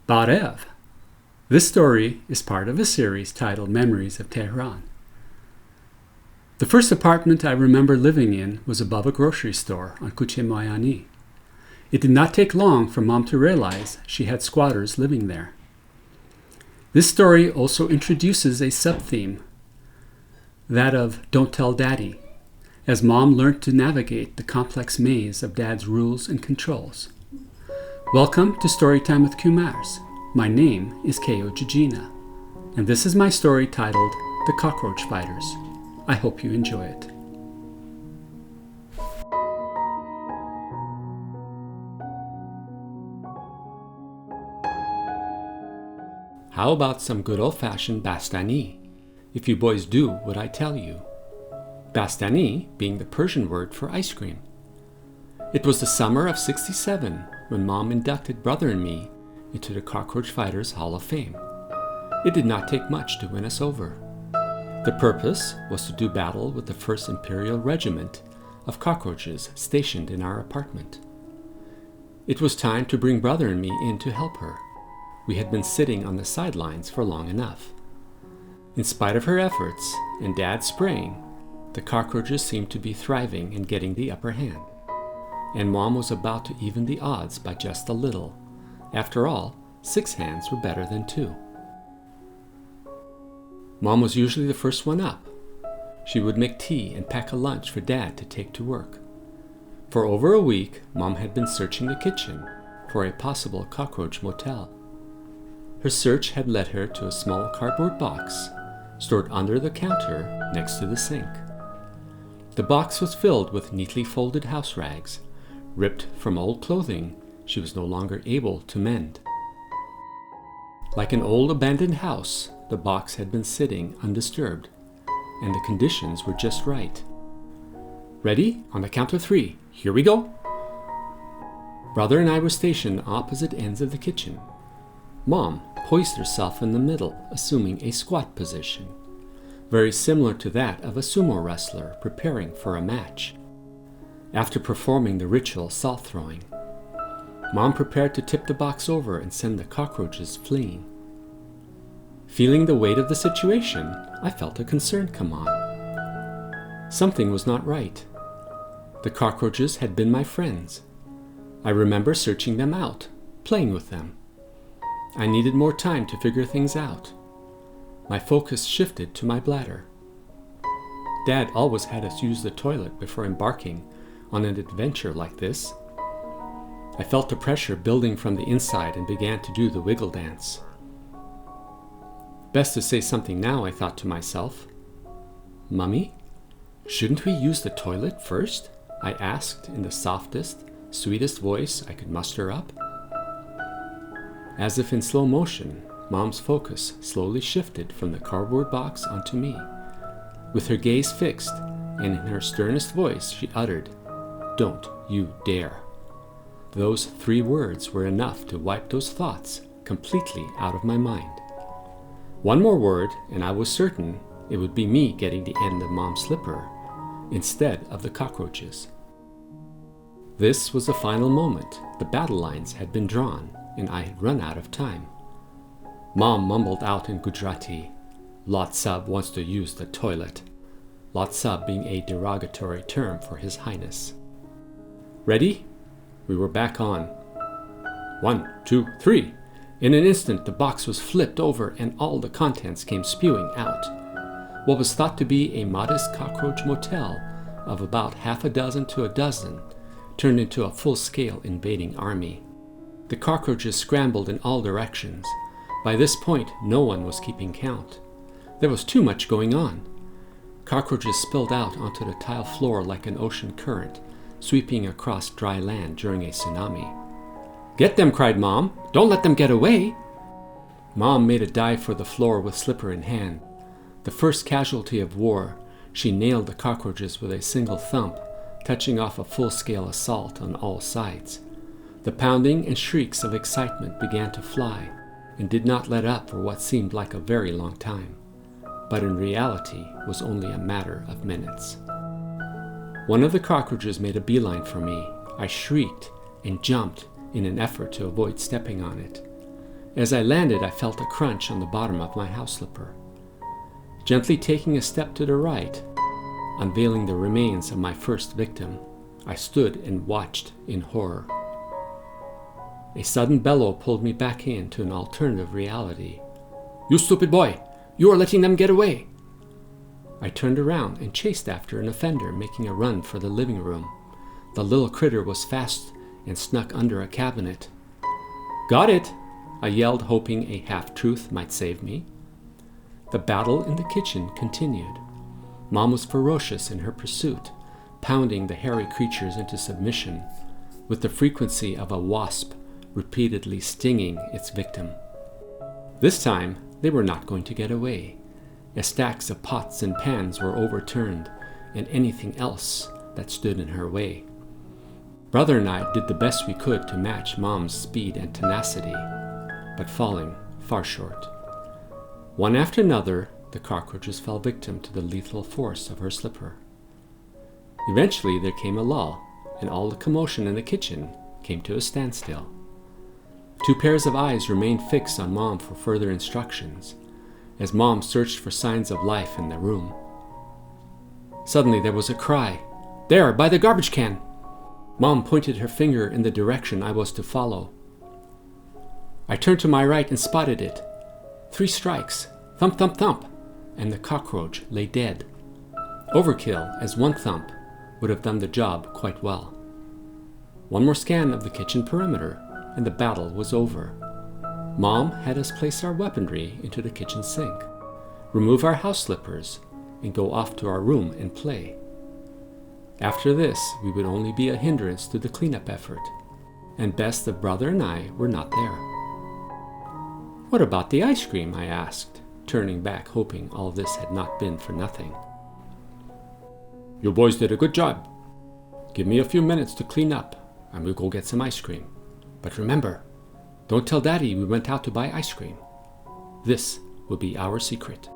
Barev. This story is part of a series titled Memories of Tehran. The first apartment I remember living in was above a grocery store on Kuche Moyani. It did not take long for Mom to realize she had squatters living there. This story also introduces a sub-theme, that of Don't Tell Daddy, as Mom learned to navigate the complex maze of Dad's rules and controls. Welcome to Storytime with Kumars. My name is Kayo Jijina, and this is my story titled The Cockroach Fighters. I hope you enjoy it. How about some good old-fashioned Bastani, if you boys do what I tell you? Bastani being the Persian word for ice cream. It was the summer of '67 when Mom inducted brother and me into the Cockroach Fighters Hall of Fame. It did not take much to win us over. The purpose was to do battle with the 1st Imperial Regiment of cockroaches stationed in our apartment. It was time to bring brother and me in to help her. We had been sitting on the sidelines for long enough. In spite of her efforts and Dad's spraying, the cockroaches seemed to be thriving and getting the upper hand. And Mom was about to even the odds by just a little. After all, 6 hands were better than 2. Mom was usually the first one up. She would make tea and pack a lunch for Dad to take to work. For over a week, Mom had been searching the kitchen for a possible cockroach motel. Her search had led her to a small cardboard box stored under the counter next to the sink. The box was filled with neatly folded house rags, ripped from old clothing she was no longer able to mend. Like an old abandoned house, the box had been sitting undisturbed, and the conditions were just right. Ready? On the count of 3. Here we go! Brother and I were stationed opposite ends of the kitchen. Mom poised herself in the middle, assuming a squat position, very similar to that of a sumo wrestler preparing for a match. After performing the ritual salt throwing, Mom prepared to tip the box over and send the cockroaches fleeing. Feeling the weight of the situation, I felt a concern come on. Something was not right. The cockroaches had been my friends. I remember searching them out, playing with them. I needed more time to figure things out. My focus shifted to my bladder. Dad always had us use the toilet before embarking on an adventure like this. I felt the pressure building from the inside and began to do the wiggle dance. Best to say something now, I thought to myself. Mummy, shouldn't we use the toilet first? I asked in the softest, sweetest voice I could muster up. As if in slow motion, Mom's focus slowly shifted from the cardboard box onto me. With her gaze fixed, and in her sternest voice, she uttered, "Don't you dare." Those 3 words were enough to wipe those thoughts completely out of my mind. One more word, and I was certain it would be me getting the end of Mom's slipper, instead of the cockroaches. This was the final moment. The battle lines had been drawn, and I had run out of time. Mom mumbled out in Gujarati, "Lord Sahib wants to use the toilet." Lord Sahib being a derogatory term for His Highness. Ready? We were back on. 1, 2, 3. In an instant, the box was flipped over and all the contents came spewing out. What was thought to be a modest cockroach motel of about half a dozen to a dozen turned into a full-scale invading army. The cockroaches scrambled in all directions. By this point, no one was keeping count. There was too much going on. Cockroaches spilled out onto the tile floor like an ocean current, sweeping across dry land during a tsunami. "Get them!" cried Mom. "Don't let them get away!" Mom made a dive for the floor with slipper in hand. The first casualty of war, she nailed the cockroaches with a single thump, touching off a full-scale assault on all sides. The pounding and shrieks of excitement began to fly, and did not let up for what seemed like a very long time, but in reality was only a matter of minutes. One of the cockroaches made a beeline for me. I shrieked and jumped in an effort to avoid stepping on it. As I landed, I felt a crunch on the bottom of my house slipper. Gently taking a step to the right, unveiling the remains of my first victim, I stood and watched in horror. A sudden bellow pulled me back into an alternative reality. "You stupid boy! You are letting them get away!" I turned around and chased after an offender making a run for the living room. The little critter was fast and snuck under a cabinet. "Got it!" I yelled, hoping a half-truth might save me. The battle in the kitchen continued. Mom was ferocious in her pursuit, pounding the hairy creatures into submission, with the frequency of a wasp repeatedly stinging its victim. This time, they were not going to get away, as stacks of pots and pans were overturned and anything else that stood in her way. Brother and I did the best we could to match Mom's speed and tenacity, but falling far short. One after another, the cockroaches fell victim to the lethal force of her slipper. Eventually there came a lull, and all the commotion in the kitchen came to a standstill. 2 pairs of eyes remained fixed on Mom for further instructions, as Mom searched for signs of life in the room. Suddenly there was a cry. "There, by the garbage can!" Mom pointed her finger in the direction I was to follow. I turned to my right and spotted it. 3 strikes, thump, thump, thump, and the cockroach lay dead. Overkill, as 1 thump would have done the job quite well. One more scan of the kitchen perimeter, and the battle was over. Mom had us place our weaponry into the kitchen sink, remove our house slippers, and go off to our room and play. After this, we would only be a hindrance to the cleanup effort, and best the brother and I were not there. "What about the ice cream?" I asked, turning back, hoping all this had not been for nothing. "You boys did a good job. Give me a few minutes to clean up, and we'll go get some ice cream. But remember, don't tell Daddy we went out to buy ice cream. This will be our secret."